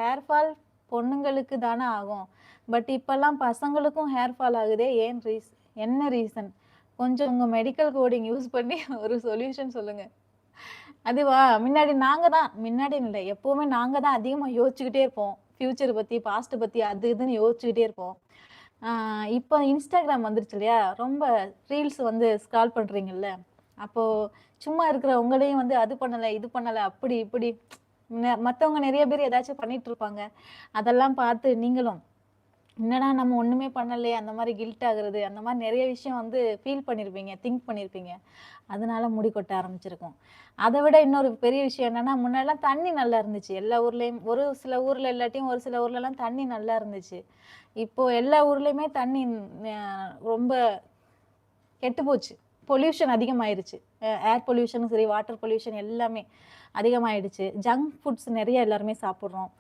Hair fall பொண்ணுங்களுக்கு தானே ஆகும். பட் இப்பல்லாம் பசங்களுக்கும் ஹேர் ஃபால் ஆகுதே. என்ன ரீசன்? கொஞ்சம் உங்க மெடிக்கல் கோடிங் யூஸ் பண்ணி ஒரு சொல்யூஷன் சொல்லுங்க. அதுவா? முன்னாடின்னு இல்ல. எப்பவுமே நாங்க தான் அதிகமா யோசிச்சுக்கிட்டே இருப்போம். ஃபியூச்சர் பத்தி, பாஸ்ட் பத்தி அது இதுன்னு யோசிச்சுக்கிட்டே இருப்போம். ஆ இப்போ Instagram வந்துருச்சு இல்லையா? ரொம்ப ரீல்ஸ் வந்து ஸ்க்ரால் பண்றீங்கல்ல. அப்போ சும்மா இருக்கிற உங்களையும் வந்து அது பண்ணல, இது பண்ணல, அப்படி இப்படி மத்தவங்க நெறைய பேர் ஏதாச்சும் பண்ணிட்டு இருப்பாங்க. அதெல்லாம் பார்த்து நீங்களும், என்னடா நம்ம ஒண்ணுமே பண்ணலையே! அந்த மாரி கில்ட் ஆகுறது, அந்த மாரி நெறைய விஷயம் வந்து ஃபீல் பண்ணியிருப்பீங்க, திங்க் பண்ணியிருப்பீங்க. அதனால முடி கொட்ட ஆரம்பிச்சிருக்கும். அத விட இன்னொரு பெரிய விஷயம் என்னன்னா, முன்னாடிலாம் தண்ணி நல்லா இருந்துச்சு. எல்லா ஊர்லயும் ஒரு சில ஊர்ல இல்லாட்டியும், ஒரு சில ஊர்லலாம் தண்ணி நல்லா இருந்துச்சு. இப்போ எல்லா ஊர்லயுமே தண்ணி ரொம்ப கெட்டு போச்சு. பொல்யூஷன் அதிகமாயிருச்சு. ஏர் பொல்யூஷனும் சரி, வாட்டர் பொல்யூஷன் எல்லாமே அதிகமாயிடுச்சு. ஜங்க் ஃபுட்ஸ் நெறைய எல்லாருமே சாப்பிடுறோம்.